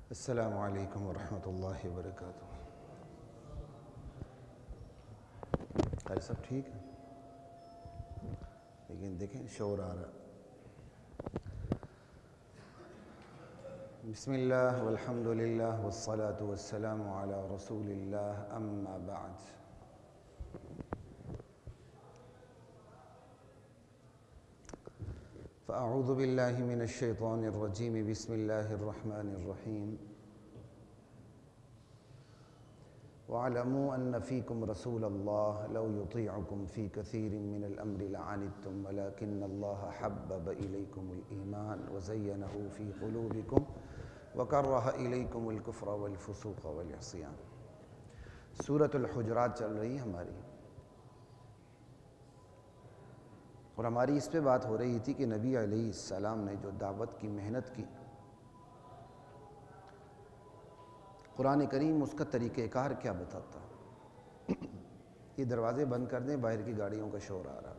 अस्सलामु अलैकुम वरहमतुल्लाहि वबरकातुहू। खैर सब ठीक है, लेकिन देखें शोर आ रहा। बिस्मिल्लाह वल्हम्दुलिल्लाह वस्सलातु वस्सलामु अला रसूलिल्लाह अम्मा बाद। फ़अऊज़ु बिल्लाहि मिनश शैतानिर रजीम बिस्मिल्लाहिर रहमानिर रहीम। वअलमू अन्न फ़ीकुम रसूलल्लाह लौ युतीअकुम फ़ी कसीरिन मिनल अम्रि लअनित्तुम वलाकिन्नल्लाह हब्बब इलैकुमुल ईमान वज़य्यनहू फ़ी क़ुलूबिकुम वकर्रह इलैकुमुल कुफ़्र वल फ़ुसूक़ वल इस्यान। सूरतुल हुजुरात चल रही है हमारी, और हमारी इस पे बात हो रही थी कि नबी अलैहिस्सलाम ने जो दावत की मेहनत की, कुरान करीम उसका तरीक़ेकार क्या बताता। ये दरवाज़े बंद कर दें, बाहर की गाड़ियों का शोर आ रहा।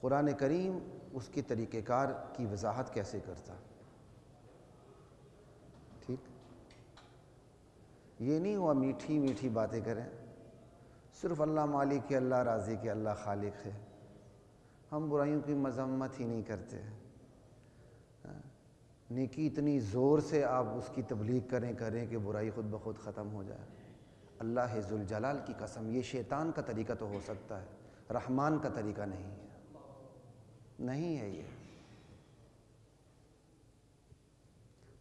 कुरान करीम उसके तरीक़ेकार की वजाहत कैसे करता। ठीक, ये नहीं हुआ मीठी मीठी बातें करें, सिर्फ अल्लाह मालिक है, अल्लाह राज़ी के, अल्लाह खालिक है, हम बुराइयों की मज़म्मत ही नहीं करते। नेकी इतनी ज़ोर से आप उसकी तबलीग करें कि बुराई ख़ुद ब खुद ख़त्म हो जाए। अल्लाह ज़ुल जलाल की कसम, ये शैतान का तरीका तो हो सकता है, रहमान का तरीका नहीं है, नहीं है। ये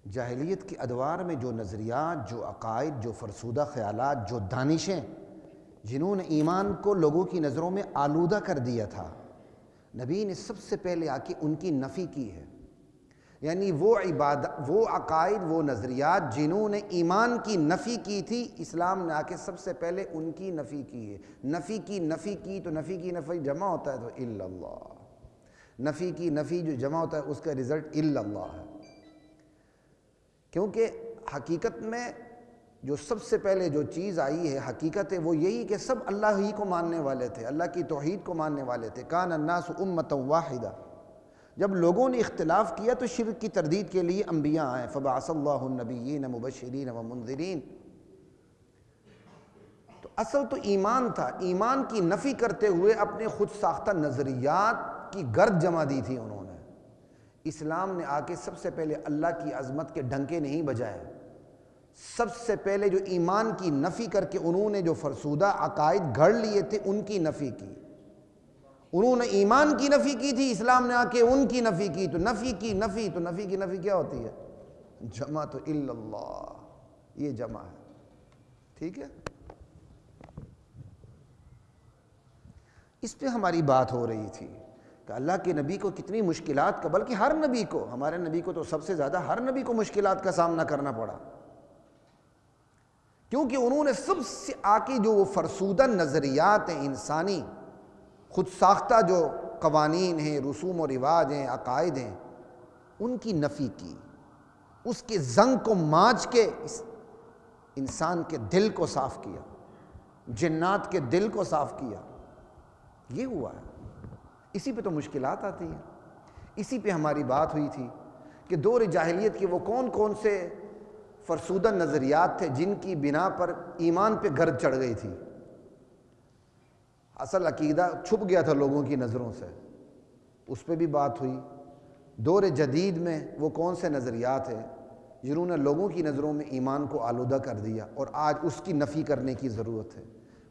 जाहिलियत की अदवार में जो नज़रियात, जो अकायद, जो फरसूदा ख़यालात, जो दानिशें, जिन्होंने ईमान को लोगों की नज़रों में आलूदा कर दिया था, नबी ने सबसे पहले आके उनकी नफ़ी की है। यानी वो इबादत, वो अकायद, वो नज़रियात जिन्होंने ईमान की नफ़ी की थी, इस्लाम ने आके सबसे पहले उनकी नफ़ी की है। नफ़ी की तो नफ़ी की नफ़ी जमा होता है तो इल्लल्लाह, नफ़ी की नफ़ी जो जमा होता है उसका रिज़ल्ट इल्लल्लाह है। क्योंकि हकीकत में जो सबसे पहले जो चीज़ आई है, हकीकत है वो यही कि सब अल्लाह ही को मानने वाले थे, अल्लाह की तौहीद को मानने वाले थे। कान अन्नासु उम्मतन वाहिदा। जब लोगों ने इख्तिलाफ़ किया तो शिर्क की तरदीद के लिए अंबिया आए। फ़बअसल्लाहु नबिय्यीन मुबश्शिरीन व मुंज़िरीन। तो असल तो ईमान था, ईमान की नफ़ी करते हुए अपने खुद साख्ता नज़रियात की गर्द जमा दी थी उन्होंने। इस्लाम ने आके सबसे पहले अल्लाह की अज़मत के डंके नहीं बजाए, सबसे पहले जो ईमान की नफ़ी करके उन्होंने जो फरसूदा अकायद घड़ लिए थे उनकी नफ़ी की। उन्होंने ईमान की नफ़ी की थी, इस्लाम ने आके उनकी नफ़ी की। तो नफ़ी की नफ़ी क्या होती है? जमा तो इल्लल्लाह, ये जमा है। ठीक है, इस पे हमारी बात हो रही थी कि अल्लाह के नबी को कितनी मुश्किलात का, बल्कि हर नबी को, हमारे नबी को तो सबसे ज़्यादा हर नबी को मुश्किलात का सामना करना पड़ा, क्योंकि उन्होंने सबसे आके जो वो फरसूदा नज़रियात हैं, इंसानी खुद साख्ता जो कवानीन हैं, रसूम और रिवाज हैं, अकायद हैं, उनकी नफ़ी की। उसके जंग को माँच के इस इंसान के दिल को साफ़ किया, जिन्नात के दिल को साफ़ किया। ये हुआ है। इसी पे तो मुश्किलात आती हैं। इसी पे हमारी बात हुई थी कि दौर जाहिलियत के वो कौन कौन से फरसूदा नज़रियात थे जिनकी बिना पर ईमान पे गर्द चढ़ गई थी। असल अकीदा छुप गया था लोगों की नज़रों से, उस पर भी बात हुई। दौर जदीद में वो कौन से नज़रियात हैं जिन्होंने लोगों की नज़रों में ईमान को आलूदा कर दिया और आज उसकी नफ़ी करने की ज़रूरत है।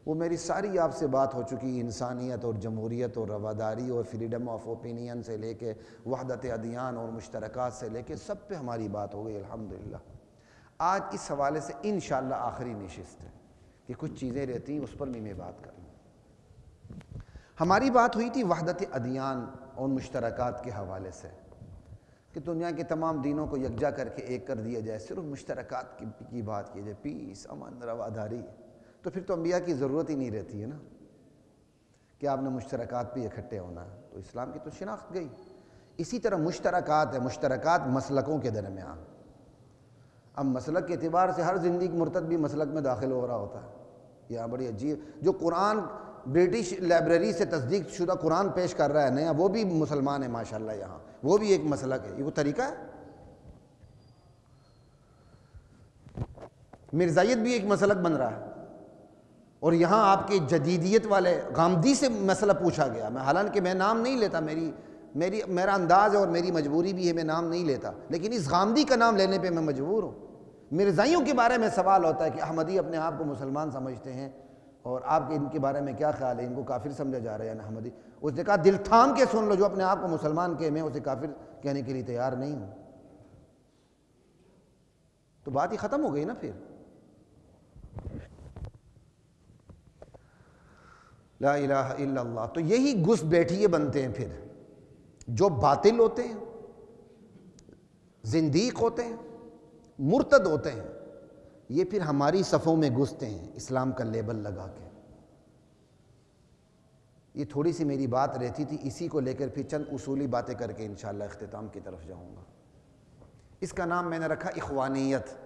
वो मेरी सारी आपसे बात हो चुकी, इंसानियत और जमहूरियत और रवादारी और फ्रीडम ऑफ ओपिनियन से लेके वहदत अदियान और मुश्तरकात से लेके सब पे हमारी बात हो गई अल्हम्दुलिल्लाह। आज इस हवाले से इंशाअल्लाह आखिरी नशिस्त है कि कुछ चीज़ें रहती हैं उस पर भी मैं बात करूँ। हमारी बात हुई थी वहदत अदियान और मुश्तरकात के हवाले से कि दुनिया के तमाम दीनों को यकजा करके एक कर दिया जाए, सिर्फ मुश्तरकात की बात की जाए, पीस, अमन, रवादारी। तो फिर तो अंबिया की ज़रूरत ही नहीं रहती है ना कि आपने मुश्तरकात पे इकट्ठे होना है। तो इस्लाम की तो शिनाख्त गई। इसी तरह मुश्तरकात है, मुश्तरकात मसलकों के दरमियान। अब मसलक के एतबार से हर ज़िंदगी मुर्तद भी मसलक में दाखिल हो रहा होता है। यह बड़ी अजीब, जो कुरान ब्रिटिश लाइब्रेरी से तस्दीक शुदा कुरान पेश कर रहा है नया, वो भी मुसलमान है माशाल्लाह, यहाँ वो भी एक मसलक है। ये वो तरीका है? मिर्ज़ाइयत भी एक मसलक बन रहा है। और यहाँ आपके जदीदियत वाले गामदी से मसला पूछा गया। मैं हालांकि मैं नाम नहीं लेता, मेरा अंदाज़ और मेरी मजबूरी भी है, मैं नाम नहीं लेता, लेकिन इस गामदी का नाम लेने पे मैं मजबूर हूँ। मिर्ज़ाइयों के बारे में सवाल होता है कि अहमदी अपने आप को मुसलमान समझते हैं और आपके इनके बारे में क्या ख्याल है, इनको काफिर समझा जा रहा है या अहमदी। उसने कहा दिल थाम के सुन लो, जो अपने आप को मुसलमान कहे, मैं उसे काफिर कहने के लिए तैयार नहीं हूँ। तो बात ही ख़त्म हो गई ना फिर। ला इलाहा इल्लल्लाह। तो यही घुस बैठिए बनते हैं फिर, जो बातिल होते हैं, जिंदीक होते हैं, मुर्तद होते हैं, ये फिर हमारी सफ़ों में घुसते हैं इस्लाम का लेबल लगा के। ये थोड़ी सी मेरी बात रहती थी, इसी को लेकर फिर चंद उसूली बातें करके इंशाअल्लाह इख्तिताम की तरफ जाऊँगा। इसका नाम मैंने रखा इख्वानियत।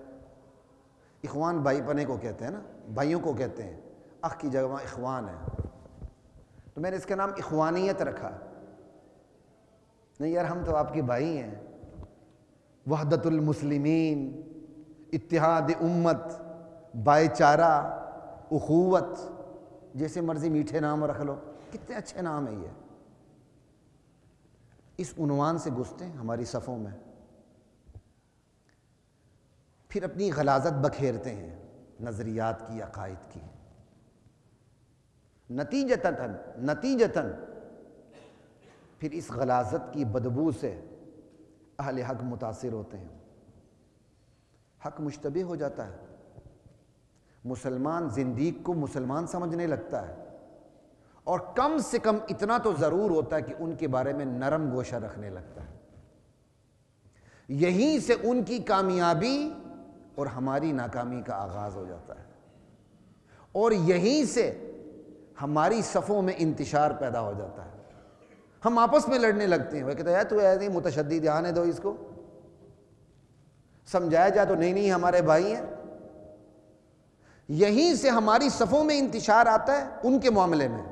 इख्वान भाईपने को कहते हैं ना, भाइयों को कहते हैं, अख की जगह इख्वान है, तो मैंने इसका नाम इख्वानियत रखा। नहीं यार, हम तो आपके भाई हैं। वहदतुल मुस्लिमीन, इत्तिहाद उम्मत, भाईचारा, उखुवत, जैसे मर्जी मीठे नाम रख लो, कितने अच्छे नाम है ये। इस उन्वान से घुसते हैं हमारी सफ़ों में, फिर अपनी गलाजत बखेरते हैं नज़रियात की, अकायद की। नतीजतन फिर इस गलाजत की बदबू से अहले हक मुतासिर होते हैं, हक मुश्तबे हो जाता है, मुसलमान जिंदीक को मुसलमान समझने लगता है, और कम से कम इतना तो ज़रूर होता है कि उनके बारे में नरम गोशा रखने लगता है। यहीं से उनकी कामयाबी और हमारी नाकामी का आगाज़ हो जाता है, और यहीं से हमारी सफ़ों में इंतिशार पैदा हो जाता है। हम आपस में लड़ने लगते हैं। वह कहता है तू ऐसे ही मुतशद्दिद, आने दो इसको, समझाया जाए तो नहीं नहीं हमारे भाई हैं। यहीं से हमारी सफ़ों में इंतिशार आता है, उनके मामले में,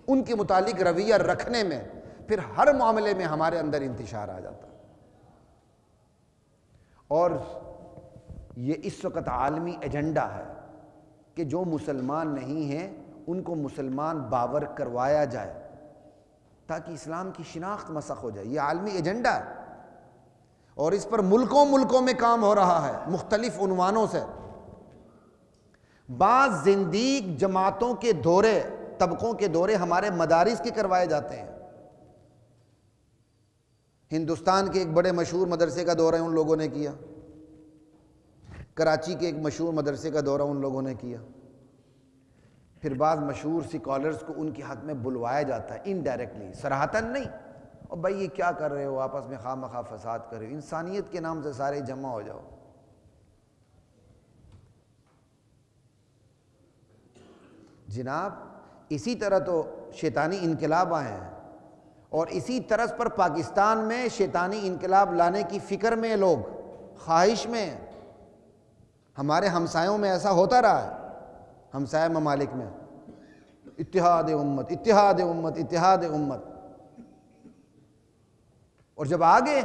उनके मुतालिक रवैया रखने में, फिर हर मामले में हमारे अंदर इंतिशार आ जाता है। और ये इस वक्त आलमी एजेंडा है कि जो मुसलमान नहीं हैं उनको मुसलमान बावर करवाया जाए ताकि इस्लाम की शिनाख्त मसख हो जाए। ये आलमी एजेंडा है और इस पर मुल्कों में काम हो रहा है मुख्तलिफ उन्वानों से। बाज़ जिंदीक जमातों के दौरे, तबकों के दौरे हमारे मदारिस के करवाए जाते हैं। हिंदुस्तान के एक बड़े मशहूर मदरसे का दौरा उन लोगों ने किया, कराची के एक मशहूर मदरसे का दौरा उन लोगों ने किया। फिर बाद मशहूर स्कॉलर्स को उनके हक़ में बुलवाया जाता है, इनडायरेक्टली, सराहतन नहीं। और भाई ये क्या कर रहे हो, आपस में खामखा फसाद कर रहे हो, इंसानियत के नाम से सारे जमा हो जाओ। जनाब इसी तरह तो शैतानी इनकलाब आए हैं, और इसी तरस पर पाकिस्तान में शैतानी इनकलाब लाने की फ़िक्र में लोग, ख्वाहिश में। हमारे हमसायों में ऐसा होता रहा है, हमसाया ममालिक में, इत्तिहाद उम्मत, इत्तिहाद उम्मत, इत्तिहाद उम्मत। और जब आगे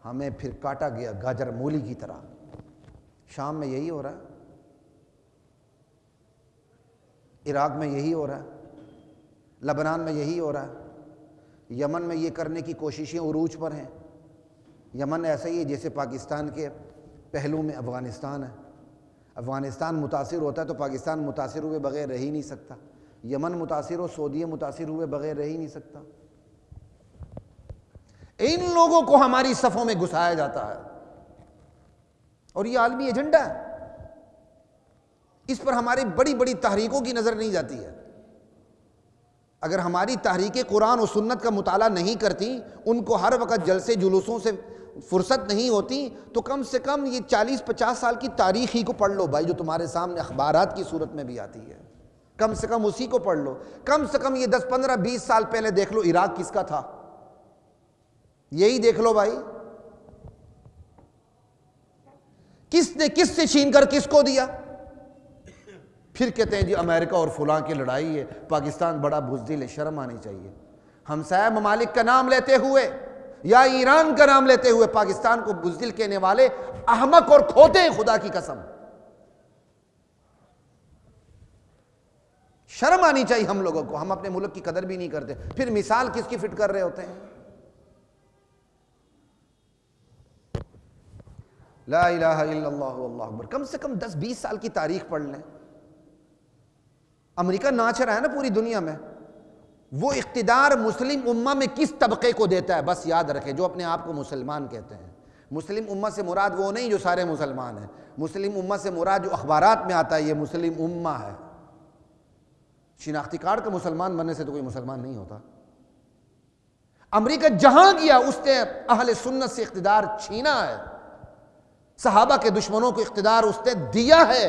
हमें फिर काटा गया गाजर मूली की तरह। शाम में यही हो रहा है, इराक में यही हो रहा है, लबनान में यही हो रहा है, यमन में ये करने की कोशिशें उरूज पर हैं। यमन ऐसा ही है जैसे पाकिस्तान के पहलू में अफ़गानिस्तान है। अफ़गानिस्तान मुतासिर होता है तो पाकिस्तान मुतासिर हुए बगैर रह ही नहीं सकता, यमन मुतासिर हो, सऊदी मुतासिर हुए बगैर रह ही नहीं सकता। इन लोगों को हमारी सफ़ों में घुसाया जाता है और ये आलमी एजेंडा है। इस पर हमारी बड़ी बड़ी तहरीकों की नज़र नहीं जाती है। अगर हमारी तहरीकें कुरान और सुन्नत का मुताला नहीं करती, उनको हर वक्त जलसे जुलूसों से फुर्सत नहीं होती, तो कम से कम ये 40-50 साल की तारीख ही को पढ़ लो भाई, जो तुम्हारे सामने अखबारात की सूरत में भी आती है। कम से कम उसी को पढ़ लो। कम से कम ये 10, 15, 20 साल पहले देख लो इराक किसका था, यही देख लो भाई। किसने किससे छीन कर किसको दिया। फिर कहते हैं जी अमेरिका और फुलां की लड़ाई है, पाकिस्तान बड़ा बुज़दिल है। शर्म आनी चाहिए। हमसाया ममालिक का नाम लेते हुए या ईरान का नाम लेते हुए पाकिस्तान को बुज़दिल कहने वाले अहमक और खोते हैं, खुदा की कसम। शर्म आनी चाहिए हम लोगों को, हम अपने मुल्क की कदर भी नहीं करते, फिर मिसाल किसकी फिट कर रहे होते हैं। ला इलाहा इल्लल्लाह अल्लाहु अकबर। कम से कम 10-20 साल की तारीख पढ़ लें। अमेरिका नाच रहा है ना पूरी दुनिया में, वो इख्तिदार मुस्लिम उम्मा में किस तबके को देता है, बस याद रखें, जो अपने आप को मुसलमान कहते हैं। मुस्लिम उम्मा से मुराद वो नहीं जो सारे मुसलमान हैं, मुस्लिम उम्मा से मुराद जो अखबारात में आता है ये मुस्लिम उम्मा है। शिनाख्ती कार्ड का मुसलमान बनने से तो कोई मुसलमान नहीं होता। अमेरिका जहां गया उसने अहले सुन्नत से इख्तिदार छीना है, सहाबा के दुश्मनों को इख्तिदार उसने दिया है।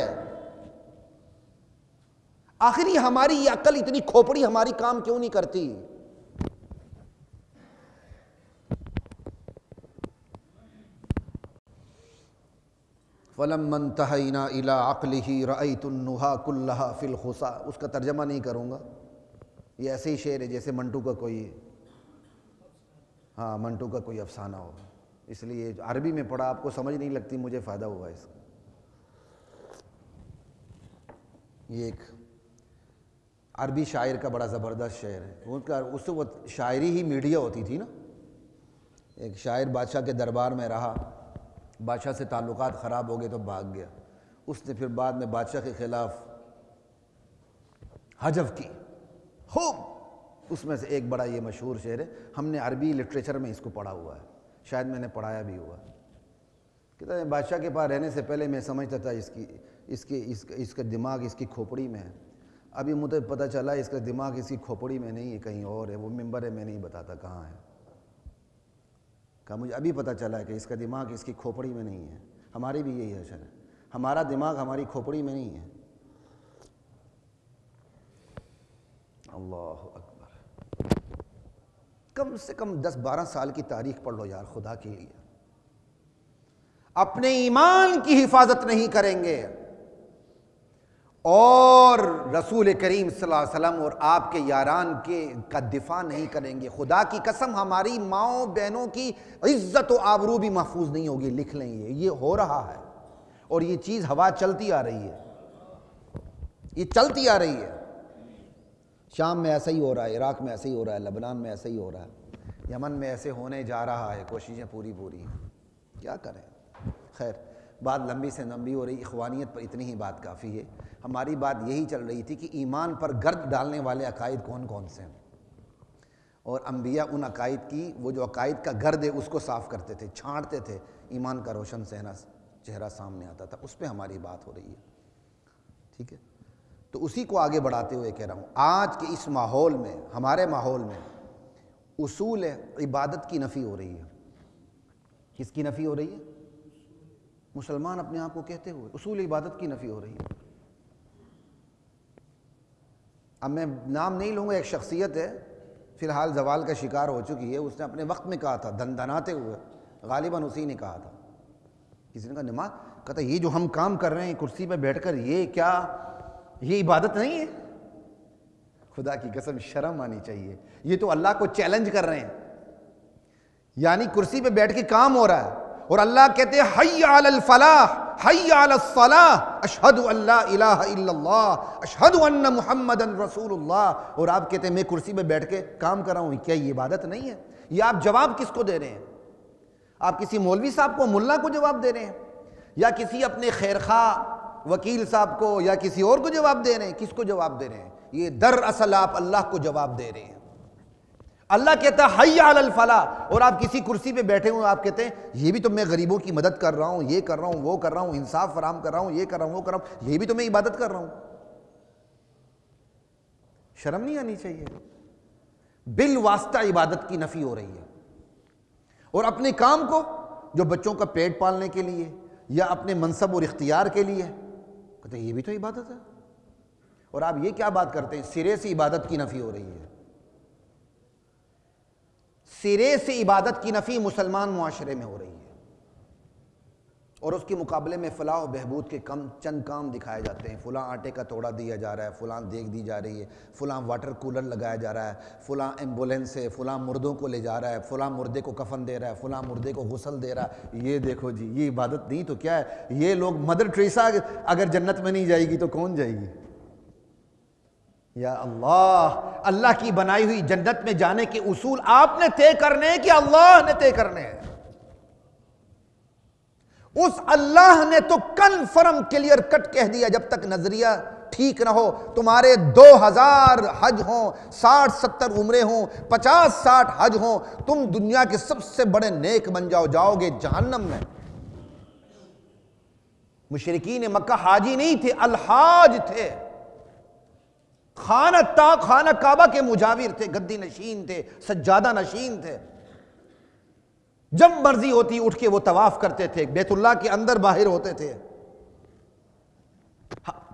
आखिर हमारी ये अकल इतनी खोपड़ी हमारी काम क्यों नहीं करती? फलम्मा इंतहैना इला अक़लिही रअयतुन्नुहा कुल्लहा फिल खुसा। उसका तर्जमा नहीं करूँगा, ये ऐसे ही शेर है जैसे मंटू का कोई, हाँ मंटू का कोई अफसाना हो, इसलिए अरबी में पढ़ा, आपको समझ नहीं लगती, मुझे फ़ायदा हुआ इसका। ये एक अरबी शायर का बड़ा ज़बरदस्त शेर है, उसका उससे वो शायरी ही मीडिया होती थी ना। एक शायर बादशाह के दरबार में रहा, बादशाह से ताल्लुकात ख़राब हो गए तो भाग गया। उसने फिर बाद में बादशाह के ख़िलाफ़ हजफ की खूब। उसमें से एक बड़ा ये मशहूर शेर है, हमने अरबी लिटरेचर में इसको पढ़ा हुआ है, शायद मैंने पढ़ाया भी हुआ। कहता है बादशाह के पास रहने से पहले मैं समझता था इसका दिमाग इसकी खोपड़ी में है, अभी मुझे पता चला इसका दिमाग इसकी खोपड़ी में नहीं है, कहीं और है, वो मिंबर है, मैं नहीं बताता कहाँ है। कहा मुझे अभी पता चला कि इसका दिमाग इसकी खोपड़ी में नहीं है। हमारी भी यही हशर है, हमारा दिमाग हमारी खोपड़ी में नहीं है। अल्लाह अकबर। कम से कम 10-12 साल की तारीख पढ़ लो यार, खुदा के लिए। अपने ईमान की हिफाजत नहीं करेंगे और रसूल करीम सल्लल्लाहु अलैहि वसल्लम और आपके यारान का दिफा नहीं करेंगे, खुदा की कसम हमारी माओ बहनों की इज्जत और आबरू भी महफूज नहीं होगी। लिख लें, ये हो रहा है और ये चीज़ हवा चलती आ रही है, ये चलती आ रही है। शाम में ऐसा ही हो रहा है, इराक में ऐसे ही हो रहा है, लबनान में ऐसे ही हो रहा है, यमन में ऐसे होने जा रहा है। कोशिशें पूरी क्या करें। खैर, बात लंबी से लंबी हो रही, इख्वानियत पर इतनी ही बात काफ़ी है। हमारी बात यही चल रही थी कि ईमान पर गर्द डालने वाले अकायद कौन कौन से हैं, और अंबिया उन अकायद की, वो जो अकायद का गर्द है उसको साफ़ करते थे, छांटते थे, ईमान का रोशन चेहरा सामने आता था। उस पर हमारी बात हो रही है, ठीक है। तो उसी को आगे बढ़ाते हुए कह रहा हूँ, आज के इस माहौल में, हमारे माहौल में उसूल इबादत की नफ़ी हो रही है। किसकी नफ़ी हो रही है? मुसलमान अपने आप को कहते हुए उसूल इबादत की नफ़ी हो रही है। अब मैं नाम नहीं लूँगा, एक शख्सियत है फ़िलहाल जवाल का शिकार हो चुकी है, उसने अपने वक्त में कहा था, धनधनाते हुए, गालिबन उसी ने कहा था। किसी ने कहा नमाज, कहता ये जो हम काम कर रहे हैं कुर्सी पे बैठकर, ये क्या, ये इबादत नहीं है? खुदा की कसम शर्म आनी चाहिए। ये तो अल्लाह को चैलेंज कर रहे हैं, यानी कुर्सी पे बैठ के काम हो रहा है और अल्लाह कहते हैं हय्या अलल फलाह हय्या अलस सलाह अशहदु अल्ला इलाहा इल्लल्लाह अशहदु अन्ना मुहम्मदन रसूलुल्लाह, और आप कहते हैं मैं कुर्सी पे बैठ के काम कर रहा हूँ। क्या ये इबादत नहीं है? ये आप जवाब किसको दे रहे हैं? आप किसी मौलवी साहब को, मुल्ला को जवाब दे रहे हैं, या किसी अपने खैरखा वकील साहब को, या किसी और को जवाब दे रहे हैं? किसको जवाब दे रहे हैं? ये दरअसल आप अल्लाह को जवाब दे रहे हैं। अल्लाह कहता है हय्या अलल फलाह, और आप किसी कुर्सी पे बैठे हुए आप कहते हैं ये भी तो मैं गरीबों की मदद कर रहा हूँ, ये कर रहा हूँ, वो कर रहा हूँ, इंसाफ फराम कर रहा हूँ, ये कर रहा हूँ, वो कर रहा हूँ, ये भी तो मैं इबादत कर रहा हूँ। शर्म नहीं आनी चाहिए? बिल वास्ता इबादत की नफी हो रही है। और अपने काम को, जो बच्चों का पेट पालने के लिए या अपने मनसब और इख्तियार के लिए, कहते ये भी तो इबादत है। और आप ये क्या बात करते हैं? सिरे से इबादत की नफी हो रही है। सिरे से इबादत की नफ़ी मुसलमान मुआशरे में हो रही है, और उसके मुकाबले में फलाह और बहबूद के चंद काम दिखाए जाते हैं। फ़लाँ आटे का तोड़ा दिया जा रहा है, फ़लाँ देग दी जा रही है, फ़लाँ वाटर कूलर लगाया जा रहा है, फ़लाँ एम्बुलेंस है, फ़लाँ मुर्दों को ले जा रहा है, फ़लाँ मुर्दे को कफन दे रहा है, फ़लाँ मुर्दे को गुस्ल दे रहा है। ये देखो जी, ये इबादत नहीं तो क्या है? ये लोग, मदर टेरेसा अगर जन्नत में नहीं जाएगी तो कौन जाएगी? या अल्लाह, अल्लाह की बनाई हुई जन्नत में जाने के उसूल आपने तय करने हैं कि अल्लाह ने तय करने हैं? उस अल्लाह ने तो कन्फर्म क्लियर कट कह दिया, जब तक नजरिया ठीक ना हो, तुम्हारे 2000 हज हो, 60-70 उम्रे हो, 50-60 हज हो, तुम दुनिया के सबसे बड़े नेक बन जाओगे जहन्नम में। मुशरिकीन मक्का हाजी नहीं थे, अलहाज थे, खाना काबा के मुजाविर थे, गद्दी नशीन थे, सज्जादा नशीन थे। जब मर्जी होती उठ के वो तवाफ करते थे, बैतुल्लाह के अंदर बाहर होते थे,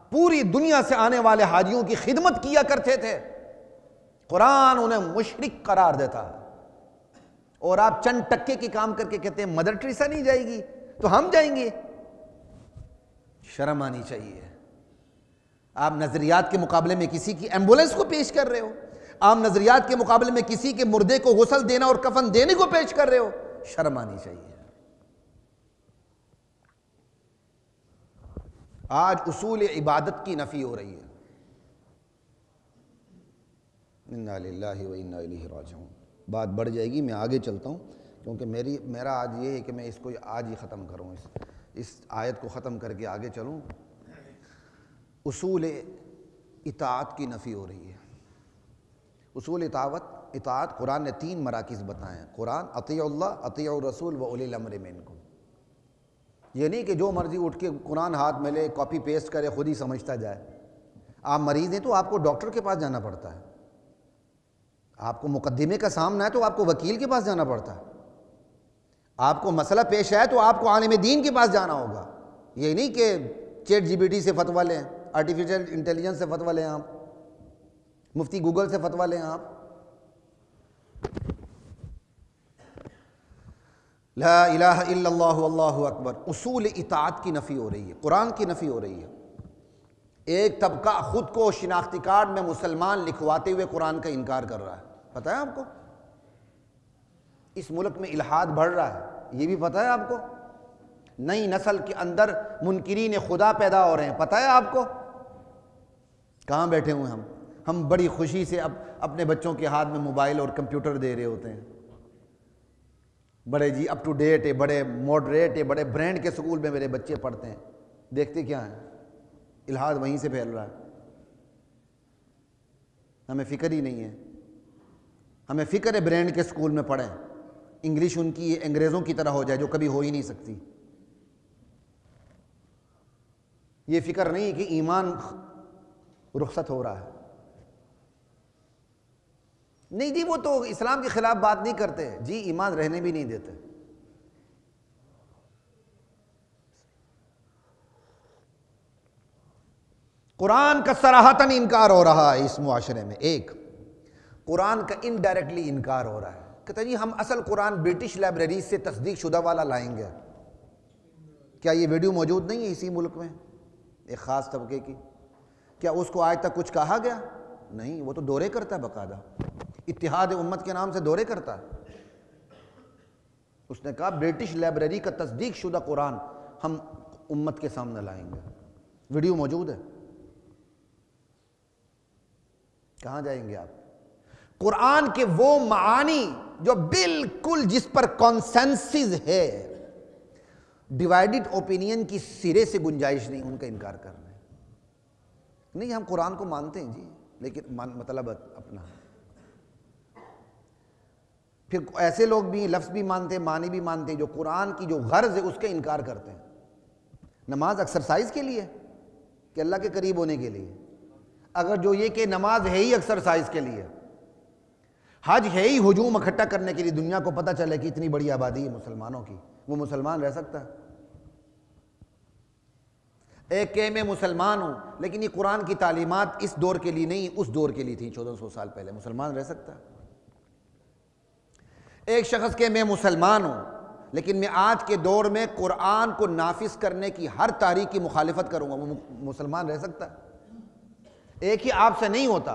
पूरी दुनिया से आने वाले हाजियों की खिदमत किया करते थे। कुरान उन्हें मुशरिक करार देता है, और आप चंद टक्के की काम करके कहते हैं मदर टेरेसा नहीं जाएगी तो हम जाएंगे। शर्म आनी चाहिए। आप नजरियात के मुकाबले में किसी की एम्बुलेंस को पेश कर रहे हो, आप नजरियात के मुकाबले में किसी के मुर्दे को गुस्ल देना और कफन देने को पेश कर रहे हो। शर्म आनी चाहिए। आज उसूल इबादत की नफी हो रही है। इन्ना लिल्लाहि व इन्ना इलैहि राजिऊन। बात बढ़ जाएगी, मैं आगे चलता हूँ, क्योंकि मेरा आज ये है कि मैं इसको आज ही ख़त्म करूँ, इस आयत को ख़त्म करके आगे चलूँ। उसूल इताअत की नफ़ी हो रही है। उसूल इताअत कुरान ने 3 मराकिज़ बताए हैं। कुरान अतीउल्लाह, अतीउर रसूल व उलिल अम्र मिनकुम। ये नहीं कि जो मर्जी उठ के कुरान हाथ में ले, कॉपी पेस्ट करे, खुद ही समझता जाए। आप मरीज़ हैं तो आपको डॉक्टर के पास जाना पड़ता है, आपको मुकद्दमे का सामना है तो आपको वकील के पास जाना पड़ता है, आपको मसला पेश है तो आपको आलिम दीन के पास जाना होगा। ये नहीं कि चैट जीपीटी से फतवा लें, आर्टिफिशियल इंटेलिजेंस से फतवा लें, आप मुफ्ती गूगल से फतवा लें। आप ला इलाहा इल्लल्लाहु अल्लाहु अकबर। उसूल इताअत की नफ़ी हो रही है, कुरान की नफ़ी हो रही है। एक तबका खुद को शिनाख्ती कार्ड में मुसलमान लिखवाते हुए कुरान का इनकार कर रहा है। पता है आपको? इस मुल्क में इल्हाद बढ़ रहा है, ये भी पता है आपको? नई नस्ल के अंदर मुनकिरीन खुदा पैदा हो रहे हैं, पता है आपको? कहाँ बैठे हुए हम बड़ी खुशी से अब अपने बच्चों के हाथ में मोबाइल और कंप्यूटर दे रहे होते हैं। बड़े जी अप टू डेट है, बड़े मॉडरेट है, बड़े ब्रांड के स्कूल में मेरे बच्चे पढ़ते हैं। देखते क्या हैं? इल्हाद वहीं से फैल रहा है। हमें फ़िक्र ही नहीं है। हमें फ़िक्र है ब्रांड के स्कूल में पढ़ें, इंग्लिश उनकी अंग्रेज़ों की तरह हो जाए जो कभी हो ही नहीं सकती। ये फ़िक्र नहीं कि ईमान रुखसत हो रहा है। नहीं जी, वो तो इस्लाम के खिलाफ बात नहीं करते जी, ईमान रहने भी नहीं देते। कुरान का सराहतन इनकार हो रहा है इस मुआशरे में। एक कुरान का इनडायरेक्टली इनकार हो रहा है, कहते जी हम असल कुरान ब्रिटिश लाइब्रेरी से तस्दीक शुदा वाला लाएंगे। क्या ये वीडियो मौजूद नहीं है इसी मुल्क में एक ख़ास तबके की? क्या उसको आज तक कुछ कहा गया? नहीं, वो तो दौरे करता है, बाकायदा इत्तिहाद उम्मत के नाम से दौरे करता है। उसने कहा ब्रिटिश लाइब्रेरी का तस्दीक शुदा कुरान हम उम्मत के सामने लाएंगे। वीडियो मौजूद है, कहाँ जाएंगे आप? कुरान के वो मानी जो बिल्कुल जिस पर कॉन्सेंसस है, डिवाइडेड ओपिनियन की सिरे से गुंजाइश नहीं, उनका इनकार कर रहे हैं। नहीं, हम कुरान को मानते हैं जी, लेकिन मतलब अपना। फिर ऐसे लोग भी लफ्ज़ भी मानते हैं, मानी भी मानते हैं, जो कुरान की जो गर्ज है उसका इनकार करते हैं। नमाज एक्सरसाइज के लिए कि अल्लाह के करीब होने के लिए? अगर जो ये कि नमाज है ही एक्सरसाइज के लिए, हज है ही हुजूम इकट्ठा करने के लिए, दुनिया को पता चले कि इतनी बड़ी आबादी है मुसलमानों की, वो मुसलमान रह सकता है? एक के मैं मुसलमान हूं, लेकिन ये कुरान की तालीमात इस दौर के लिए नहीं, उस दौर के लिए थी 1400 साल पहले। मुसलमान रह सकता है? एक शख्स के मैं मुसलमान हूं, लेकिन मैं आज के दौर में कुरान को नाफिज करने की हर तारीख की मुखालिफत करूंगा, वो मुसलमान रह सकता है? एक ही आपसे नहीं होता,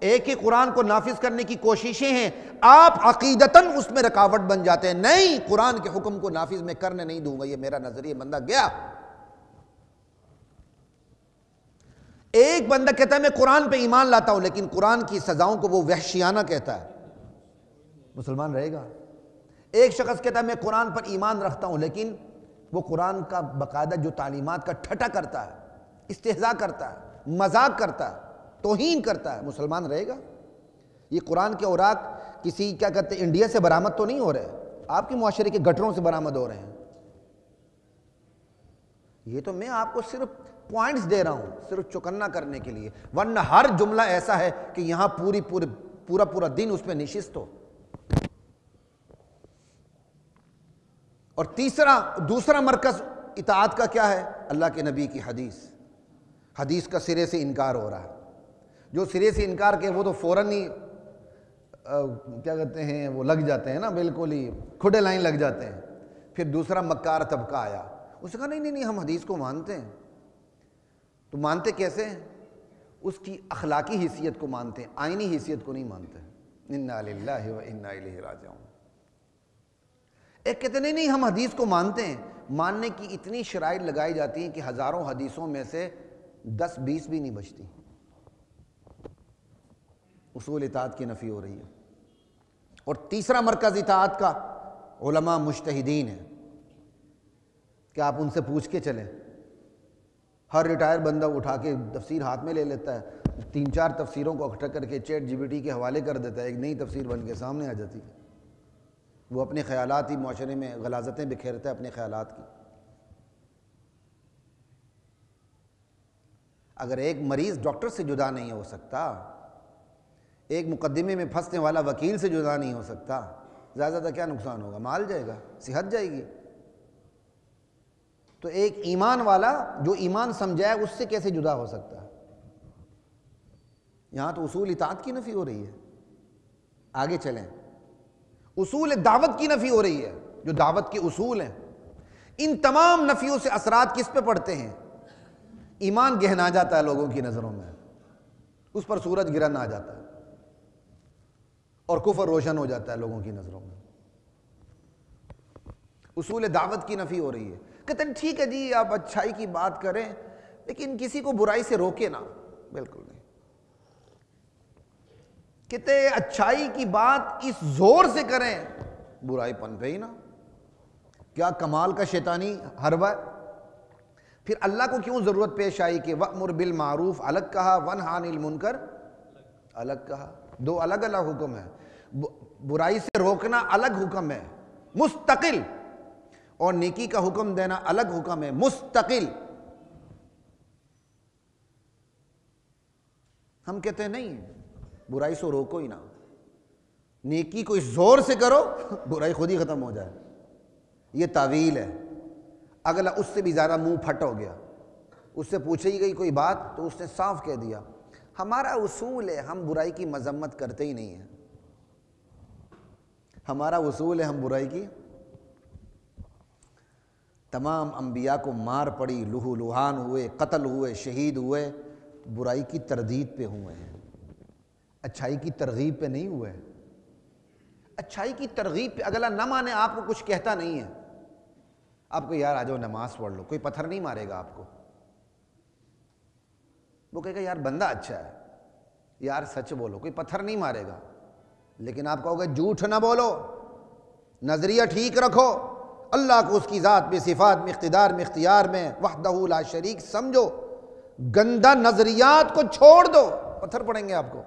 एक ही कुरान को नाफिज करने की कोशिशें हैं, आप अकीदतन उसमें रुकावट बन जाते हैं। नहीं, कुरान के हुक्म को नाफिज मैं करने नहीं दूंगा, ये मेरा नजरिया, बंदा गया। एक बंदा कहता है मैं कुरान पे ईमान लाता हूं, लेकिन कुरान की सजाओं को वो वहशियाना कहता है, मुसलमान रहेगा? एक शख्स कहता है मैं कुरान पर ईमान रखता हूं, लेकिन वो कुरान का बाकायदा जो तालीमात का ठट्ठा करता है, इस्तेहज़ा करता है, मजाक करता है, तौहीन करता है, मुसलमान रहेगा? ये कुरान के औराक किसी क्या कहते हैं इंडिया से बरामद तो नहीं हो रहे, आपके मुआशरे के गटरों से बरामद हो रहे हैं। ये तो मैं आपको सिर्फ पॉइंट्स दे रहा हूं, सिर्फ चौकन्ना करने के लिए, वरना हर जुमला ऐसा है कि यहां पूरा दिन उस पर निशिस्त हो। और दूसरा मरकज इताअत का क्या है? अल्लाह के नबी की हदीस का सिरे से इनकार हो रहा है। जो सिरे से इनकार के वो तो फौरन ही क्या कहते हैं, वो लग जाते हैं ना, बिल्कुल ही खुडे लाइन लग जाते हैं। फिर दूसरा मक्कार तबका आया, उसने कहा नहीं हम हदीस को मानते हैं। तो मानते कैसे हैं? उसकी अखलाकी हैसियत को मानते हैं, आईनी हैसियत को नहीं मानते। इन्ना लिल्लाहि व इन्ना इलैहि राजिऊन। एक कहते नहीं हम हदीस को मानते हैं। मानने की इतनी शराइत लगाई जाती हैं कि हज़ारों हदीसों में से 10-20 भी नहीं बचती। उसूल इताअत की नफ़ी हो रही है। और तीसरा मरकज़ इताअत का उलमा मुज्तहिदीन है कि आप उनसे पूछ के चलें। हर रिटायर बंदा उठा के तफसीर हाथ में ले लेता है, 3-4 तफसीरों को इकट्ठा करके ChatGPT के हवाले कर देता है, एक नई तफसीर बन के सामने आ जाती है। वो अपने ख्यालात ही मुआशरे में गलाजतें बिखेरता है अपने ख्यालात की। अगर एक मरीज़ डॉक्टर से जुदा नहीं हो सकता, एक मुकदमे में फंसने वाला वकील से जुदा नहीं हो सकता, ज़्यादा क्या नुकसान होगा? माल जाएगा, सेहत जाएगी। तो एक ईमान वाला जो ईमान समझाए उससे कैसे जुदा हो सकता है? यहां तो उसूल इताअत की नफ़ी हो रही है। आगे चलें, उसूल दावत की नफ़ी हो रही है। जो दावत के उसूल हैं, इन तमाम नफ़ियों से असरात किस पे पड़ते हैं? ईमान गहना जाता है लोगों की नज़रों में, उस पर सूरज गिरन आ जाता है और कुफर रोशन हो जाता है लोगों की नज़रों में। उसूल दावत की नफ़ी हो रही है। कहते हैं ठीक है जी, आप अच्छाई की बात करें, लेकिन किसी को बुराई से रोके ना। बिल्कुल नहीं। कहते अच्छाई की बात इस जोर से करें बुराई पनपे ही ना। क्या कमाल का शैतानी हरबा। फिर अल्लाह को क्यों जरूरत पेश आई कि वअमुर बिल मारूफ अलग कहा, वन्हा अनिल मुनकर अलग कहा? दो अलग अलग हुक्म है। बुराई से रोकना अलग हुक्म है मुस्तकिल, और नेकी का हुक्म देना अलग हुक्म है मुस्तकिल। हम कहते हैं नहीं, बुराई से रोको ही ना, नेकी को इस जोर से करो बुराई खुद ही खत्म हो जाए। ये तावील है। अगला उससे भी ज्यादा मुंह फट हो गया, उससे पूछी गई कोई बात तो उसने साफ कह दिया हमारा उसूल है हम बुराई की मजम्मत करते ही नहीं है। हमारा उसूल है हम बुराई की। तमाम अंबिया को मार पड़ी, लूहू लुहान हुए, कत्ल हुए, शहीद हुए, बुराई की तरदीद पे हुए हैं, अच्छाई की तरगीब पे नहीं हुए। अच्छाई की तरगीब पे अगला न माने, आपको कुछ कहता नहीं है, आपको यार आ जाओ नमाज पढ़ लो, कोई पत्थर नहीं मारेगा आपको। वो कहेगा यार बंदा अच्छा है, यार सच बोलो, कोई पत्थर नहीं मारेगा। लेकिन आप कहोगे झूठ ना बोलो, नजरिया ठीक रखो, अल्लाह को उसकी ज़ात में, सिफात में, इख्तिदार में, इख्तियार में वहदहू ला शरीक समझो, गंदा नजरियात को छोड़ दो, पत्थर पड़ेंगे आपको।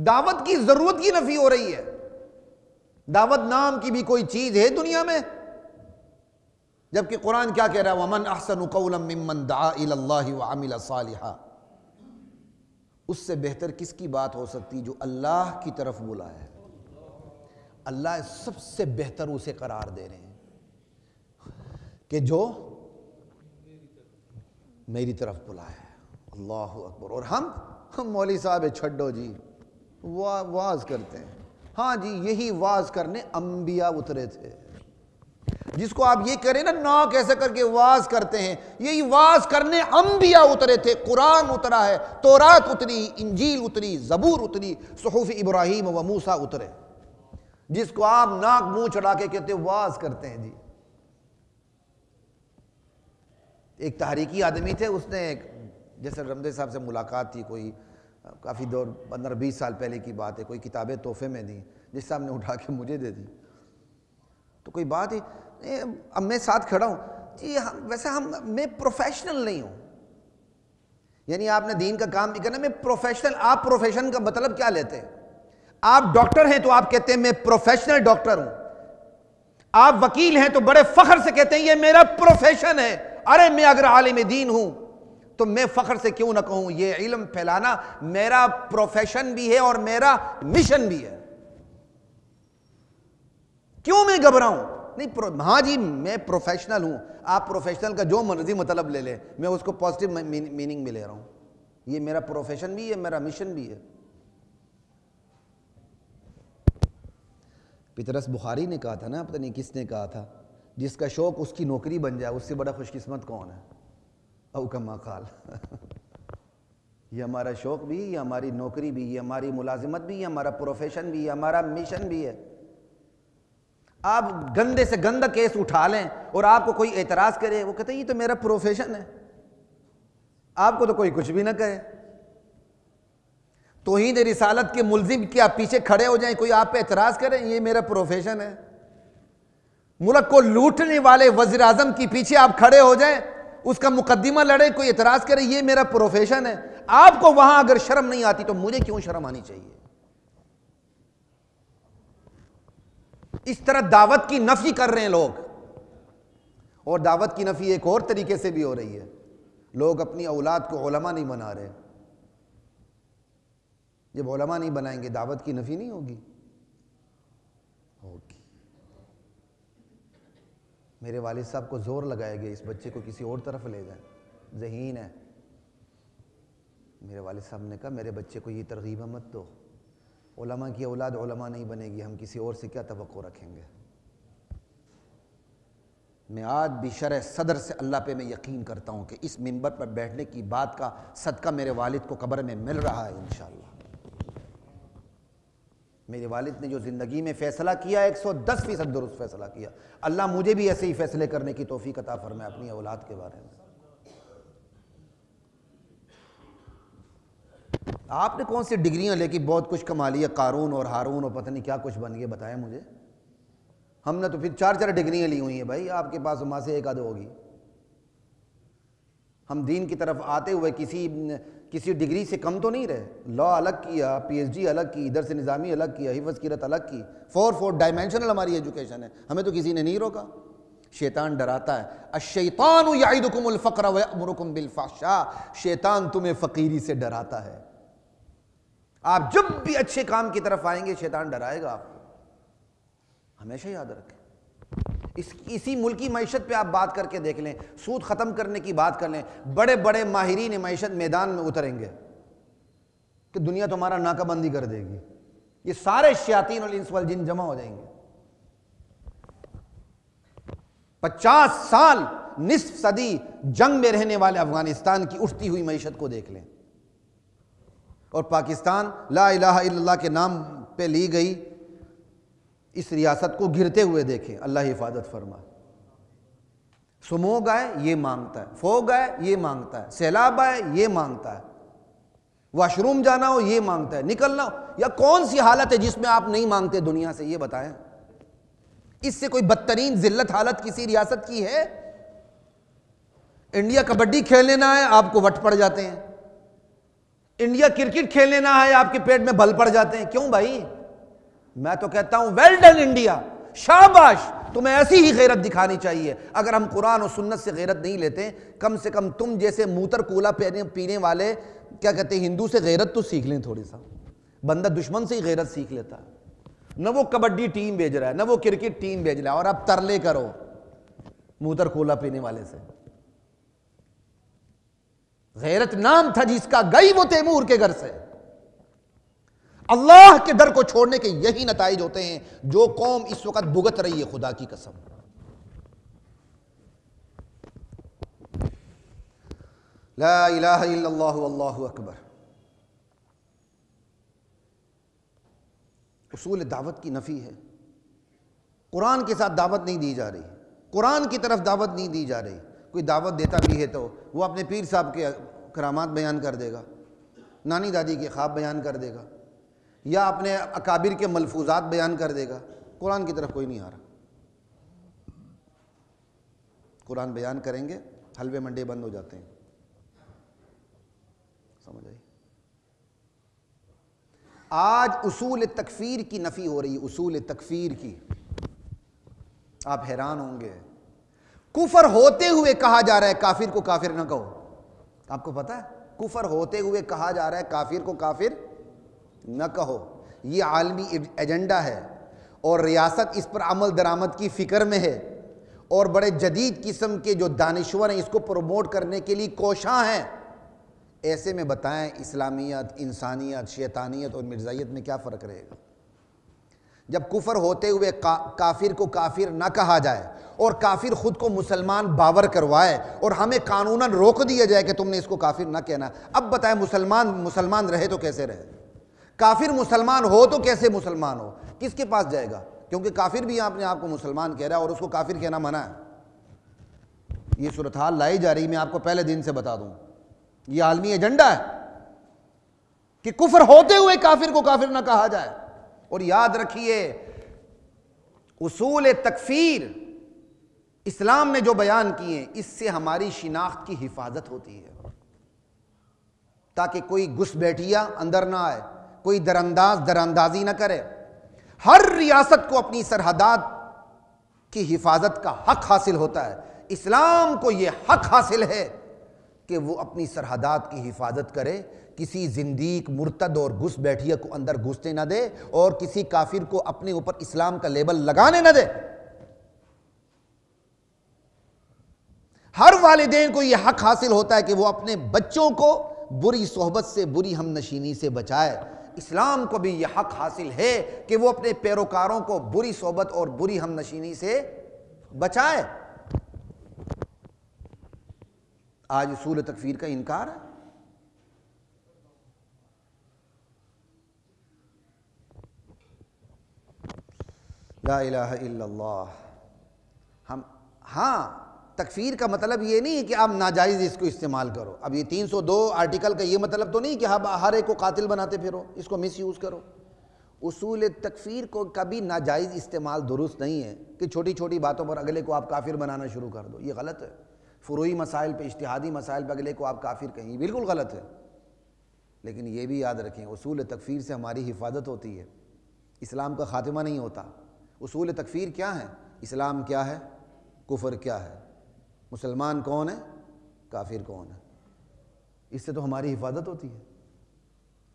दावत की जरूरत की नफी हो रही है। दावत नाम की भी कोई चीज है दुनिया में? जबकि कुरान क्या कह रहा है, वमन अहसनु कौलन मिम्मन दआ इलल्लाहि व अमिल सालिहा। उससे बेहतर किसकी बात हो सकती जो अल्लाह की तरफ बुलाए है। अल्लाह सबसे बेहतर उसे करार दे रहे हैं कि जो मेरी तरफ बुलाए। अल्लाहु अकबर। और हम मौली साहब है छड्डो जी, वाज करते हैं। हाँ जी, यही वाज करने अंबिया उतरे थे। जिसको आप ये करें ना कैसे करके वाज करते हैं, यही वाज करने अंबिया उतरे थे। कुरान उतरा है, तौरात उतरी, इंजील उतरी, जबूर उतरी, सुहूफ इब्राहिम व मूसा उतरे। जिसको आप नाक मुंह चढ़ा के कहते वाज करते हैं जी, एक तहरीकी आदमी थे, उसने जैसे रमदे साहब से मुलाकात थी, कोई काफ़ी दौर 15-20 साल पहले की बात है, कोई किताबें तोहफे में दी, जिस साहब ने उठा के मुझे दे दी। तो कोई बात ही, अब मैं साथ खड़ा हूँ जी, मैं प्रोफेशनल नहीं हूँ, यानी आपने दीन का काम भी करना, मैं प्रोफेशनल। आप प्रोफेशन का मतलब क्या लेते हैं? आप डॉक्टर हैं तो आप कहते हैं मैं प्रोफेशनल डॉक्टर हूं। आप वकील हैं तो बड़े फख्र से कहते हैं ये मेरा प्रोफेशन है। अरे मैं अगर आलिम दीन हूं तो मैं फख्र से क्यों ना कहूं ये इल्म फैलाना मेरा प्रोफेशन भी है और मेरा मिशन भी है। क्यों मैं घबराऊं? नहीं, हाँ जी मैं प्रोफेशनल हूं। आप प्रोफेशनल का जो मर्जी मतलब ले ले, मैं उसको पॉजिटिव मीनिंग में ले रहा हूं। ये मेरा प्रोफेशन भी है, मेरा मिशन भी है। पितरस बुखारी ने कहा था ना, पता नहीं किसने कहा था, जिसका शौक उसकी नौकरी बन जाए उससे बड़ा खुशकिस्मत कौन है? औ कमा काल ये हमारा शौक भी, ये हमारी नौकरी भी, ये हमारी मुलाजिमत भी, ये हमारा प्रोफेशन भी, ये हमारा मिशन भी है। आप गंदे से गंदा केस उठा लें और आपको कोई एतराज करे, वो कहते हैं ये तो मेरा प्रोफेशन है। आपको तो कोई कुछ भी ना कहे। तौहीद रिसालत के मुल्जिम के आप पीछे खड़े हो जाएं, कोई आप पे एतराज करे, ये मेरा प्रोफेशन है। मुल्क को लूटने वाले वज़ीर आज़म के पीछे आप खड़े हो जाएं, उसका मुकद्दमा लड़े, कोई एतराज करे, ये मेरा प्रोफेशन है। आपको वहां अगर शर्म नहीं आती तो मुझे क्यों शर्म आनी चाहिए? इस तरह दावत की नफी कर रहे हैं लोग। और दावत की नफी एक और तरीके से भी हो रही है। लोग अपनी औलाद को उलमा नहीं बना रहे। जब उलमा नहीं बनाएंगे दावत की नफी नहीं होगी। मेरे वालिद साहब को जोर लगाया गया इस बच्चे को किसी और तरफ ले जाए, ज़हीन है। मेरे वालिद साहब ने कहा मेरे बच्चे को ये तरगीब मत दो, उलमा की औलाद उलमा नहीं बनेगी, हम किसी और से क्या तवक्को रखेंगे। मैं आज भी शरह सदर से अल्लाह पे मैं यकीन करता हूँ कि इस मिंबर पर बैठने की बात का सदका मेरे वालिद को कब्र में मिल रहा है इंशाअल्लाह। मेरे वालिद ने जो ज़िंदगी में फ़ैसला किया 110% दुरुस्त फ़ैसला किया। अल्लाह मुझे भी ऐसे ही फ़ैसले करने की तौफीक अता फरमाए अपनी औलाद के बारे में। आपने कौन सी डिग्रियां लेके बहुत कुछ कमा लिया, कारून और हारून और पता नहीं क्या कुछ बन गए, बताया मुझे। हमने तो फिर 4 डिग्रियां ली हुई हैं भाई, आपके पास वहां से एक आध होगी। हम दीन की तरफ आते हुए किसी डिग्री से कम तो नहीं रहे। लॉ अलग किया, PhD अलग की, इधर से निज़ामी अलग किया, हिफ्ज़ कीरत अलग की, 4 डायमेंशनल हमारी एजुकेशन है। हमें तो किसी ने नहीं रोका। शैतान डराता है, अश्शैतानु यईदुकुमुल फ़क़्र व यअमुरुकुम बिल फ़हशा। शैतान तुम्हें फ़कीरी से डराता है। आप जब भी अच्छे काम की तरफ आएंगे शैतान डराएगा आपको, हमेशा याद रखें। इसी मुल्की मईशत पे आप बात करके देख लें, सूद ख़त्म करने की बात कर लें, बड़े बड़े माहिरीन मईशत मैदान में उतरेंगे कि दुनिया तुम्हारा नाकाबंदी कर देगी। ये सारे शयातीन और इंस वल जिन जमा हो जाएंगे। 50 साल निस्फ सदी जंग में रहने वाले अफगानिस्तान की उठती हुई मईशत को देख लें, और पाकिस्तान ला इलाहा इल्लल्लाह के नाम पे ली गई इस रियासत को गिरते हुए देखें। अल्लाह हिफाजत फरमा। सुमोग आए ये मांगता है, फोग आए ये मांगता है, सैलाब आए ये मांगता है, वॉशरूम जाना हो ये मांगता है, निकलना हो। या कौन सी हालत है जिसमें आप नहीं मांगते दुनिया से, ये बताएं। इससे कोई बदतरीन जिल्लत हालत किसी रियासत की है? इंडिया कबड्डी खेलने ना है आपको वट पड़ जाते हैं, इंडिया क्रिकेट खेलने ना है आपके पेट में बल पड़ जाते हैं। क्यों भाई? मैं तो कहता हूं वेल डन इंडिया, शाबाश, तुम्हें ऐसी ही गैरत दिखानी चाहिए। अगर हम कुरान और सुन्नत से गैरत नहीं लेते, कम से कम तुम जैसे मूतर कूला पीने वाले क्या कहते हैं हिंदू से गैरत तो सीख लें थोड़ी सा। बंदा दुश्मन से ही गैरत सीख लेता है। न वो कबड्डी टीम भेज रहा है, न वो क्रिकेट टीम भेज रहा है, और अब तरले करो मूतर कूला पीने वाले से। गैरत नाम था जिसका, गई वो तैमूर के घर से। अल्लाह के दर को छोड़ने के यही नताइज होते हैं जो कौम इस वक्त भुगत रही है, खुदा की कसम। ला इलाहा इल्लल्लाहु अल्लाहु अकबर। उसूल दावत की नफी है। कुरान के साथ दावत नहीं दी जा रही, कुरान की तरफ दावत नहीं दी जा रही। कोई दावत देता भी है तो वो अपने पीर साहब के करामात बयान कर देगा, नानी दादी के ख्वाब बयान कर देगा, या अपने अकाबिर के मलफूजात बयान कर देगा। कुरान की तरफ कोई नहीं आ रहा। कुरान बयान करेंगे, हलवे मंडे बंद हो जाते हैं। समझ आई? आज उसूल तकफीर की नफ़ी हो रही है, उसूल तकफीर की। आप हैरान होंगे, कुफर होते हुए कहा जा रहा है काफिर को काफिर ना कहो। आपको पता है, कुफर होते हुए कहा जा रहा है काफिर को काफिर न कहो। ये आलमी एजेंडा है और रियासत इस पर अमल दरामद की फ़िक्र में है और बड़े जदीद किस्म के जो दानिश्वर हैं इसको प्रमोट करने के लिए कोशां हैं। ऐसे में बताएं इस्लामियत, इंसानियत, शैतानियत और मिर्ज़ाइयत में क्या फ़र्क रहेगा? जब कुफर होते हुए काफिर को काफिर ना कहा जाए और काफिर खुद को मुसलमान बावर करवाए और हमें कानूनन रोक दिया जाए कि तुमने इसको काफिर ना कहना। अब बताएं मुसलमान मुसलमान रहे तो कैसे रहे? काफिर मुसलमान हो तो कैसे मुसलमान हो? किसके पास जाएगा? क्योंकि काफिर भी अपने आप को मुसलमान कह रहा है और उसको काफिर कहना मना है। ये सूरत हाल लाई जा रही, मैं आपको पहले दिन से बता दूं, ये आलमी एजेंडा है कि कुफर होते हुए काफिर को काफिर ना कहा जाए। और याद रखिए, उसूल तकफीर इस्लाम ने जो बयान किए इससे हमारी शिनाख्त की हिफाजत होती है, ताकि कोई घुसबैठिया अंदर ना आए, कोई दरअंदाजी ना करे। हर रियासत को अपनी सरहदात की हिफाजत का हक हासिल होता है। इस्लाम को यह हक हासिल है कि वो अपनी सरहदात की हिफाजत करे, किसी जिंदीक, मुर्तद और घुसबैठिया को अंदर घुसने ना दे और किसी काफिर को अपने ऊपर इस्लाम का लेबल लगाने ना दे। हर वालिदैन को यह हक हासिल होता है कि वो अपने बच्चों को बुरी सोहबत से, बुरी हमनशीनी से बचाए। इस्लाम को भी यह हक हासिल है कि वो अपने पैरोकारों को बुरी सोहबत और बुरी हमनशीनी से बचाए। आज उसूल तकफीर का इनकार है। ला इलाहा इल्लल्लाह। हम हाँ, तकफीर का मतलब ये नहीं है कि आप नाजायज़ इसको इस्तेमाल करो। अब ये 302 आर्टिकल का ये मतलब तो नहीं कि आप हर एक को कातिल बनाते फिरो, इसको मिस यूज़ करो। उसूल तकफीर को कभी नाजायज़ इस्तेमाल दुरुस्त नहीं है कि छोटी छोटी बातों पर अगले को आप काफिर बनाना शुरू कर दो, ये गलत है। फुरूई मसाइल पे, इज्तिहादी मसाइल पे अगले को आप काफिर कहें, ये बिल्कुल गलत है। लेकिन ये भी याद रखें, उसूल तकफीर से हमारी हिफाजत होती है, इस्लाम का खात्मा नहीं होता। उसूल तकफीर क्या है? इस्लाम क्या है, कुफर क्या है, मुसलमान कौन है, काफिर कौन है, इससे तो हमारी हिफाजत होती है।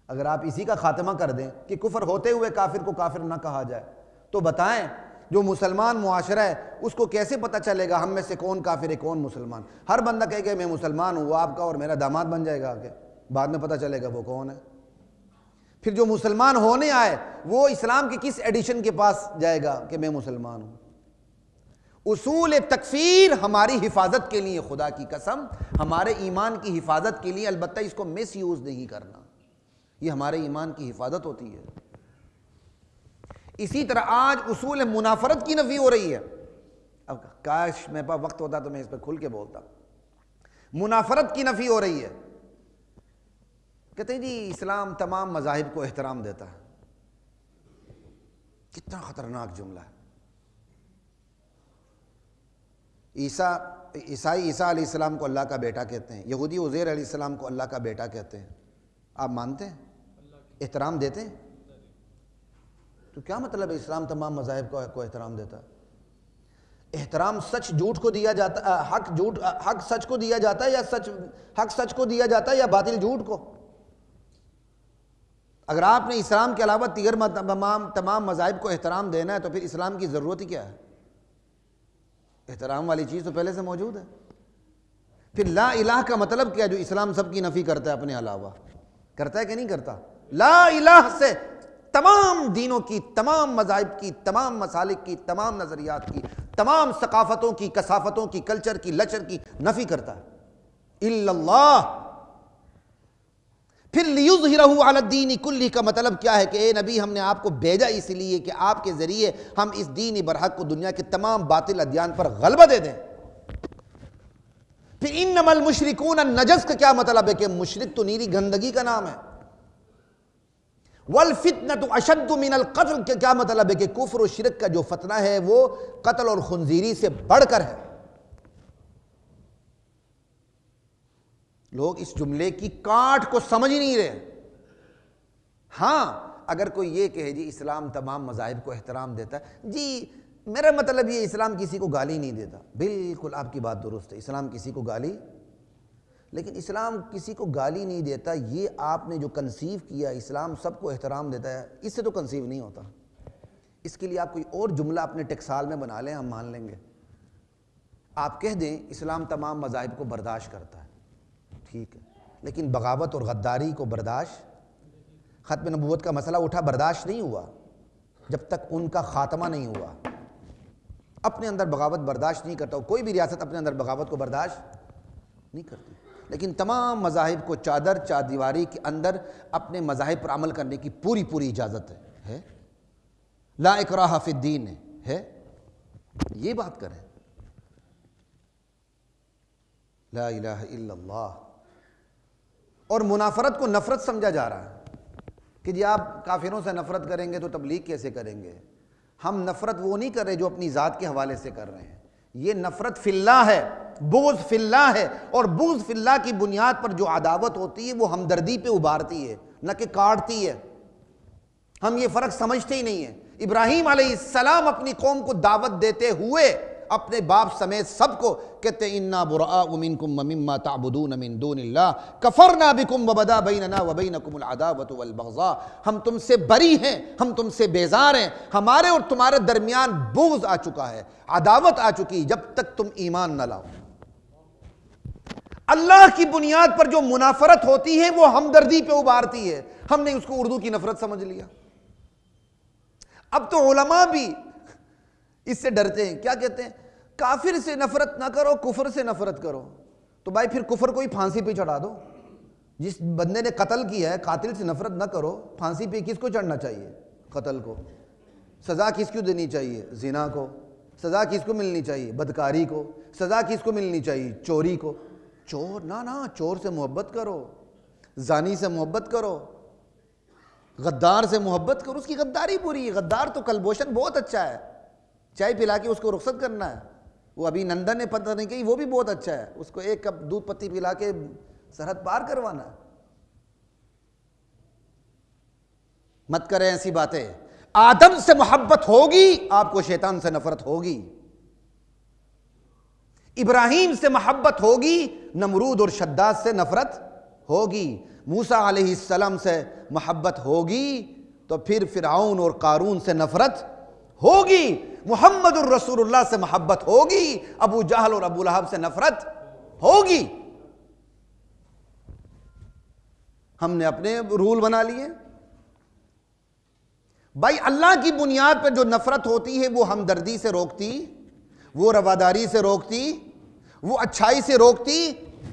अगर आप इसी का खात्मा कर दें कि कुफर होते हुए काफिर को काफिर ना कहा जाए, तो बताएं जो मुसलमान मुआशरा है उसको कैसे पता चलेगा हम में से कौन काफिर है, कौन मुसलमान? हर बंदा कहे कि मैं मुसलमान हूँ, वो आपका और मेरा दामाद बन जाएगा आगे, बाद में पता चलेगा वो कौन है। फिर जो मुसलमान होने आए वो इस्लाम के किस एडिशन के पास जाएगा कि मैं मुसलमान हूँ? उसूल तकफीर हमारी हिफाजत के लिए, खुदा की कसम, हमारे ईमान की हिफाजत के लिए, अलबत्ता इसको मिस यूज़ नहीं करना, ये हमारे ईमान की हिफाजत होती है। इसी तरह आज उसूल मुनाफरत की नफी हो रही है। अब काश मेरे पास वक्त होता तो मैं इस पर खुल के बोलता। मुनाफरत की नफी हो रही है। कहते हैं जी इस्लाम तमाम मज़ाहिब को एहतराम देता है। कितना खतरनाक जुमला है। ईसा अलैहिस्सलाम को अल्लाह का बेटा कहते हैं, यहूदी उज़ैर अलैहिस्सलाम को अल्लाह का बेटा कहते हैं। आप मानते हैं, एहतराम देते हैं? तो क्या मतलब है इस्लाम तमाम मज़ाहिब को एहतराम देता है? एहतराम सच झूठ को दिया जाता, हक सच को दिया जाता है, या हक सच को दिया जाता है या बातिल झूठ को? अगर आपने इस्लाम के अलावा दीगर तमाम मज़ाहिब को एहतराम देना है तो फिर इस्लाम की ज़रूरत ही क्या है? एहतराम वाली चीज़ तो पहले से मौजूद है। फिर ला इलाह का मतलब क्या है जो इस्लाम सबकी नफ़ी करता है अपने अलावा? करता है कि नहीं करता? ला इलाह से तमाम दीनों की, तमाम मज़ाहिब की, तमाम मसालिक की, तमाम नज़रियात की, तमाम सकाफ़तों की, कसाफ़तों की, कल्चर की, लचर की नफ़ी करता है। इल्लल्लाह। फिर लियुज़हिरहु अलद्दीन कुल्ली का मतलब क्या है कि ए नबी, हमने आपको भेजा इसलिए कि आपके ज़रिए हम इस दीन बरहक को दुनिया के तमाम बातिल अदियान पर गलबा दे दें। फिर इन्नमल मुशरिकून नजस का क्या मतलब है कि मुशरिक तो नीरी गंदगी का नाम है। वल फितनतु अशद्दु मिनल कत्ल के क्या मतलब है कि कुफ्र और शिरक का जो फतना है वो कत्ल और खुंजीरी से बढ़कर है। लोग इस जुमले की काट को समझ ही नहीं रहे। हाँ, अगर कोई ये कहे जी इस्लाम तमाम मज़ाहिब को एहतराम देता है, जी मेरा मतलब ये इस्लाम किसी को गाली नहीं देता, बिल्कुल आपकी बात दुरुस्त है, इस्लाम किसी को गाली, लेकिन इस्लाम किसी को गाली नहीं देता, ये आपने जो कंसीव किया इस्लाम सबको एहतराम देता है, इससे तो कंसीव नहीं होता। इसके लिए आप कोई और जुमला अपने टेक्साल में बना लें, हम मान लेंगे। आप कह दें इस्लाम तमाम मज़ाहिब को बर्दाश्त करता है, ठीक है, लेकिन बगावत और गद्दारी को बर्दाश्त, ख़त्म नबूवत का मसला उठा, बर्दाश्त नहीं हुआ जब तक उनका ख़ात्मा नहीं हुआ। अपने अंदर बगावत बर्दाश्त नहीं करता, कोई भी रियासत अपने अंदर बगावत को बर्दाश्त नहीं करती, लेकिन तमाम मज़ाहिब को चादर चारदीवारी के अंदर अपने मज़ाहिब पर अमल करने की पूरी पूरी इजाज़त है। ला इकराहा फिद्दीन है, ये बात करें, ला इलाहा इल्लल्लाह। और मुनाफरत को नफरत समझा जा रहा है कि जी आप काफिरों से नफरत करेंगे तो तबलीग कैसे करेंगे। हम नफरत वो नहीं कर रहे जो अपनी ज़ात के हवाले से कर रहे हैं, ये नफरत फिल्लाह है, बुग़्ज़ फिल्लाह है, और बुग़्ज़ फिल्लाह की बुनियाद पर जो अदावत होती है वो हमदर्दी पे उभारती है, न कि काटती है। हम ये फ़र्क समझते ही नहीं है। इब्राहीम अलैहिस्सलाम अपनी कौम को दावत देते हुए अपने बाप समेत सबको कहते इन्ना बुराअ मिनकुम व मिम्मा ताबुदून मिन दूनिल्लाह कफरना बिकुम व बदा बैनना व बैनकुमुल अदावतु वल बग़ज़ा। हम तुमसे बरी हैं, हम तुमसे बेजार हैं, हमारे और तुम्हारे दरमियान बुग़्ज़ आ चुका है, अदावत आ चुकी, जब तक तुम ईमान न लाओ। अल्लाह की बुनियाद पर जो मुनाफरत होती है वो हमदर्दी पे उभारती है। हमने उसको उर्दू की नफरत समझ लिया। अब तो उलमा भी इससे डरते हैं, क्या कहते हैं, काफिर से नफरत ना करो, कुफर से नफरत करो। तो भाई फिर कुफर को ही फांसी पे चढ़ा दो। जिस बंदे ने कत्ल किया है, कातिल से नफरत ना करो, फांसी पे किसको चढ़ना चाहिए? कत्ल को। सजा किसको देनी चाहिए? जिना को। सजा किसको मिलनी चाहिए? बदकारी को। सजा किसको मिलनी चाहिए? चोरी को। चोर ना, चोर से मोहब्बत करो, जानी से मोहब्बत करो, गद्दार से मोहब्बत करो, उसकी गद्दारी पूरी है। गद्दार तो कलबोशन बहुत अच्छा है, चाय पिला के उसको रुखसत करना है। वो अभी नंदन ने पता नहीं की, वो भी बहुत अच्छा है, उसको एक कप दूध पत्ती पिला के सरहद पार करवाना है। मत करें ऐसी बातें। आदम से मोहब्बत होगी, आपको शैतान से नफरत होगी। इब्राहीम से मोहब्बत होगी, नमरूद और शद्दाद से नफरत होगी। मूसा अलैहिस्सलाम से मोहब्बत होगी तो फिर फिरऔन और कारून से नफरत होगी। मुहम्मदुर रसूलुल्लाह से मोहब्बत होगी, अबू जहल और अबू लहब से नफरत होगी। हमने अपने रूल बना लिए। भाई अल्लाह की बुनियाद पर जो नफरत होती है वो हमदर्दी से रोकती, वो रवादारी से रोकती, वो अच्छाई से रोकती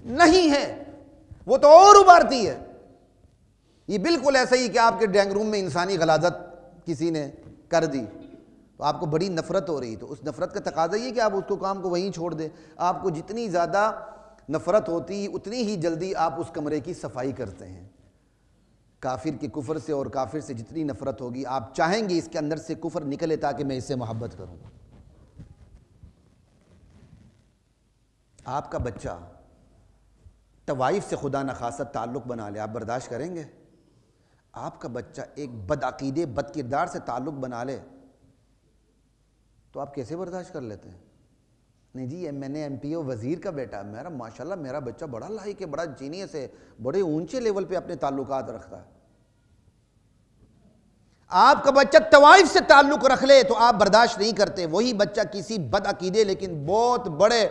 नहीं है, वो तो और उभारती है। ये बिल्कुल ऐसा ही कि आपके ड्राइंग रूम में इंसानी गलाजत किसी ने कर दी तो आपको बड़ी नफरत हो रही, तो उस नफरत का तकाजा ये कि आप उसको काम को वहीं छोड़ दें। आपको जितनी ज़्यादा नफरत होती उतनी ही जल्दी आप उस कमरे की सफाई करते हैं। काफिर के कुफर से और काफिर से जितनी नफरत होगी आप चाहेंगे इसके अंदर से कुफर निकले ताकि मैं इससे मोहब्बत करूं। आपका बच्चा तवाइफ से खुदा न खासा ताल्लुक़ बना ले, आप बर्दाश्त करेंगे? आपका बच्चा एक बदअकीदे बद किरदार से ताल्लुक़ बना ले तो आप कैसे बर्दाश्त कर लेते हैं? नहीं जी, मैंने MPO वज़ीर का बेटा, मेरा माशाल्लाह मेरा बच्चा बड़ा लायक है, बड़ा जीनियस है, बड़े ऊंचे लेवल पे अपने ताल्लुकात रखता है। आपका बच्चा तवाइफ से ताल्लुक़ रख ले तो आप बर्दाश्त नहीं करते। वही बच्चा किसी बदअकीदे लेकिन बहुत बड़े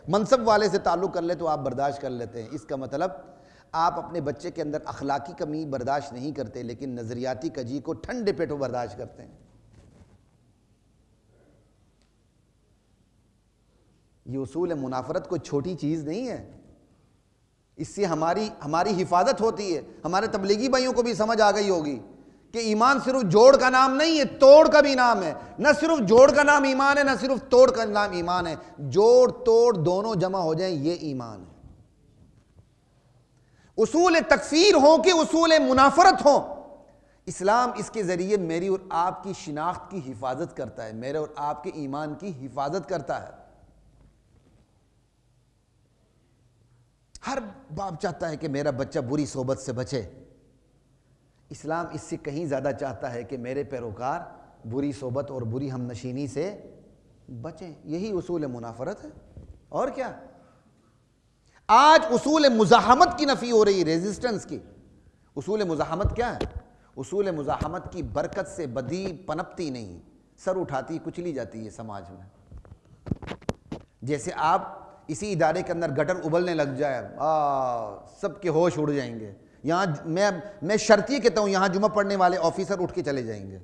मनसब वाले से ताल्लुक़ कर ले तो आप बर्दाश्त कर लेते हैं। इसका मतलब आप अपने बच्चे के अंदर अखलाकी कमी बर्दाश्त नहीं करते, लेकिन नज़रियाती कजी को ठंडे पेटों बर्दाश्त करते हैं। ये उसूल मुनाफरत कोई छोटी चीज़ नहीं है, इससे हमारी हिफाजत होती है। हमारे तबलीगी भाइयों को भी समझ आ गई होगी कि ईमान सिर्फ जोड़ का नाम नहीं है, तोड़ का भी नाम है। न सिर्फ जोड़ का नाम ईमान है, न सिर्फ तोड़ का नाम ईमान है। जोड़ तोड़ दोनों जमा हो जाएं, ये ईमान है। उसूल तकफीर हो कि उसूल मुनाफरत हो, इस्लाम इसके जरिए मेरी और आपकी शिनाख्त की हिफाजत करता है, मेरे और आपके ईमान की हिफाजत करता है। हर बाप चाहता है कि मेरा बच्चा बुरी सोबत से बचे। इस्लाम इससे कहीं ज़्यादा चाहता है कि मेरे पैरोकार बुरी सोबत और बुरी हमनशीनी से बचें। यही उसूल मुनाफरत है, और क्या। आज उसूल मुज़ाहमत की नफ़ी हो रही है, रेजिस्टेंस की। उसूल मुज़ाहमत क्या है? उसूल मुज़ाहमत की बरकत से बदी पनपती नहीं, सर उठाती कुचली जाती है समाज में। जैसे आप इसी इदारे के अंदर गटर उबलने लग जाए, सबके होश उड़ जाएंगे। यहाँ मैं शर्तिये कहता हूँ, यहाँ जुमा पढ़ने वाले ऑफिसर उठ के चले जाएंगे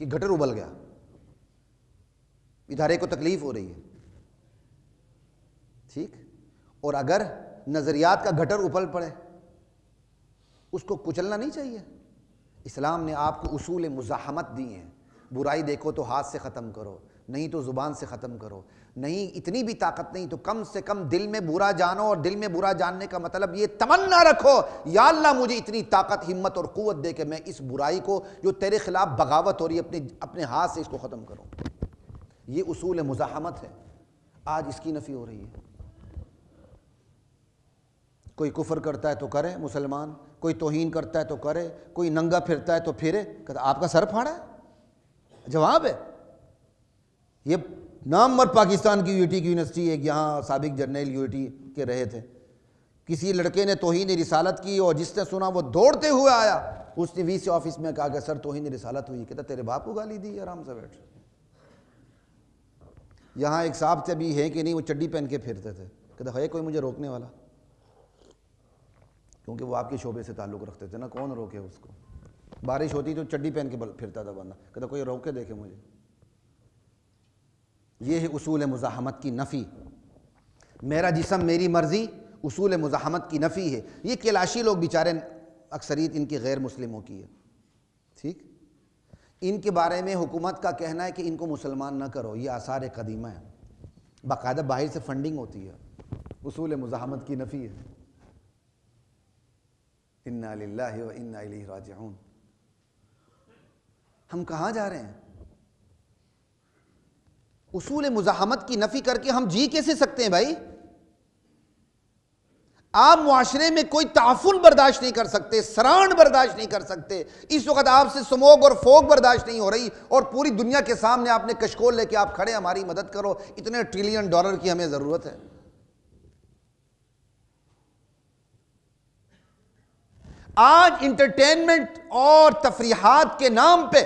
कि गटर उबल गया, इदारे को तकलीफ हो रही है। ठीक। और अगर नजरियात का गटर उबल पड़े, उसको कुचलना नहीं चाहिए। इस्लाम ने आपको उसूल मुज़ाहमत दी हैं। बुराई देखो तो हाथ से ख़त्म करो, नहीं तो ज़ुबान से ख़त्म करो। नहीं इतनी भी ताकत नहीं तो कम से कम दिल में बुरा जानो, और दिल में बुरा जानने का मतलब ये तमन्ना रखो, या अल्लाह मुझे इतनी ताकत, हिम्मत और क़ुव्वत दे कि मैं इस बुराई को जो तेरे खिलाफ बगावत हो रही है अपने हाथ से इसको ख़त्म करूँ। ये उसूल मुज़ाहमत है। आज इसकी नफ़ी हो रही है। कोई कुफ्र करता है तो करे मुसलमान, कोई तौहीन करता है तो करे, कोई नंगा फिरता है तो फिरे, कहता आपका सर फाड़ा है। जवाब है, ये नामवर पाकिस्तान की यूटी की यूनिवर्सिटी, एक यहाँ साबिक जर्नल यूटी के रहे थे, किसी लड़के ने तौहीन रिसालत की और जिसने सुना वो दौड़ते हुए आया। उसने वीसी ऑफिस में कहा कि सर तौहीन रिसालत हुई। कहता तेरे बाप को गाली दी, आराम से बैठ। यहाँ एक साहब से भी है कि नहीं, वो चड्डी पहन के फिरते थे। कहता है कोई मुझे रोकने वाला? क्योंकि वो आपके शोबे से ताल्लुक़ रखते थे ना, कौन रोके उसको। बारिश होती तो चड्डी पहन के फिरता था बंदा। कहता कोई रोक के देखे मुझे। ये है उसूल मुज़ाहमत की नफ़ी। मेरा जिस्म मेरी मर्ज़ी उसूल मुज़ाहमत की नफ़ी है। ये कैलाशी लोग बेचारे, अक्सरियत इनकी गैर मुस्लिमों की है। ठीक। इनके बारे में हुकूमत का कहना है कि इनको मुसलमान ना करो, ये आसार कदीमा है, बाकायदा बाहर से फंडिंग होती है। उसूल मुज़ाहमत की नफ़ी है। इन्ना लिल्लाहि व इन्ना इलैहि राजिऊन। हम कहाँ जा रहे हैं? उसूल मुज़ाहमत की नफ़ी करके हम जी कैसे सकते हैं भाई? आप मुआशरे में कोई ताफुन बर्दाश्त नहीं कर सकते, सरांड बर्दाश्त नहीं कर सकते। इस वक्त आपसे स्मोक और फोक बर्दाश्त नहीं हो रही, और पूरी दुनिया के सामने आपने कशकोल लेके आप खड़े, हमारी मदद करो, इतने ट्रिलियन डॉलर की हमें ज़रूरत है। आज इंटरटेनमेंट और तफरीहात के नाम पे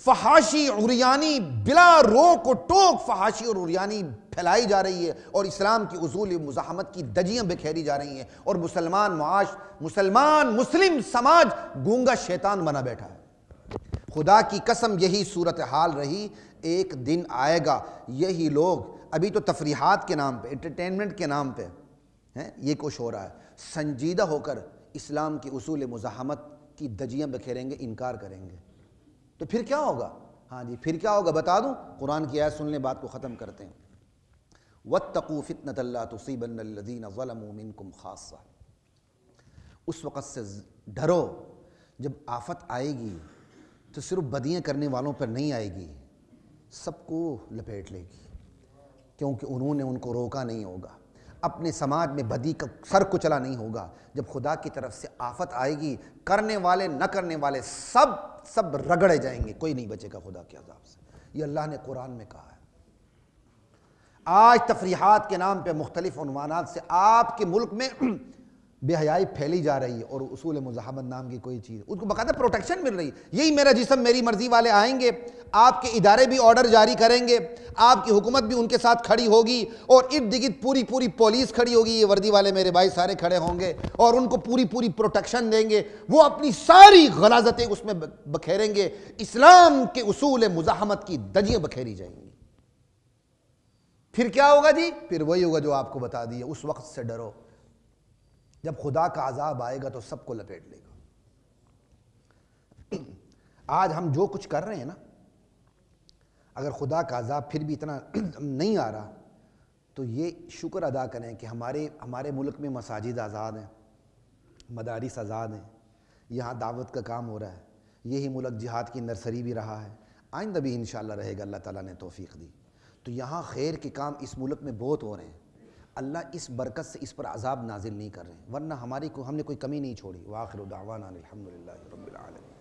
फहाशी उरियानी, बिला रोक और टोक फहाशी और उरियानी फैलाई जा रही है, और इस्लाम की उसूल मुज़ाहमत की दजियां बिखेरी जा रही हैं, और मुस्लिम समाज गूंगा शैतान बना बैठा है। खुदा की कसम यही सूरत हाल रही। एक दिन आएगा यही लोग, अभी तो तफरीहात के नाम पे, एंटरटेनमेंट के नाम पे हैं ये कुछ हो रहा है, संजीदा होकर इस्लाम की उसूल मुज़ाहमत की दजियां बिखेरेंगे, इनकार करेंगे। तो फिर क्या होगा? हाँ जी, फिर क्या होगा बता दूं? कुरान की आयत सुन ले, बात को ख़त्म करते हैं। वत्तक़ू फ़ितनतन ला तुसीबन्नल्लज़ीना ज़लमू मिनकुम ख़ास्सा। उस वक़्त से डरो जब आफत आएगी तो सिर्फ बदियाँ करने वालों पर नहीं आएगी, सबको लपेट लेगी, क्योंकि उन्होंने उनको रोका नहीं होगा, अपने समाज में बदी का सर कुचला नहीं होगा। जब खुदा की तरफ से आफत आएगी, करने वाले न करने वाले सब रगड़े जाएंगे, कोई नहीं बचेगा खुदा के अज़ाब से। ये अल्लाह ने कुरान में कहा है। आज तफरीहात के नाम पे मुख्तलिफ उन्वानात से आपके मुल्क में बेहयाई फैली जा रही है, और उसूल मुज़ाहमत नाम की कोई चीज़, उसको बाकायदा प्रोटेक्शन मिल रही है। यही मेरा जिस्म मेरी मर्जी वाले आएंगे, आपके इदारे भी ऑर्डर जारी करेंगे, आपकी हुकूमत भी उनके साथ खड़ी होगी, और इर्द गिर्द पूरी पुलिस खड़ी होगी, ये वर्दी वाले मेरे भाई सारे खड़े होंगे, और उनको पूरी प्रोटेक्शन देंगे। वो अपनी सारी गलाजतें उसमें बखेरेंगे, इस्लाम के उसूल मुज़ाहमत की दजियाँ बखेरी जाएंगी। फिर क्या होगा जी? फिर वही होगा जो आपको बता दिया। उस वक्त से डरो, जब खुदा का अजाब आएगा तो सबको लपेट लेगा। आज हम जो कुछ कर रहे हैं ना, अगर खुदा का अजाब फिर भी इतना नहीं आ रहा तो ये शुक्र अदा करें कि हमारे मुल्क में मसाजिद आज़ाद हैं, मदारिस आज़ाद हैं, यहाँ दावत का काम हो रहा है। यही मुल्क जिहाद की नर्सरी भी रहा है, आइंदा भी इंशाअल्लाह रहेगा, अल्लाह ताला ने तौफीक दी। तो यहाँ खैर के काम इस मुल्क में बहुत हो रहे हैं। अल्लाह इस बरकत से इस पर अजाब नाजिल नहीं कर रहे हैं, वरना हमने कोई कमी नहीं छोड़ी। वाखिरु दावाना अल्हम्दुलिल्लाहि रब्बिल आलमीन।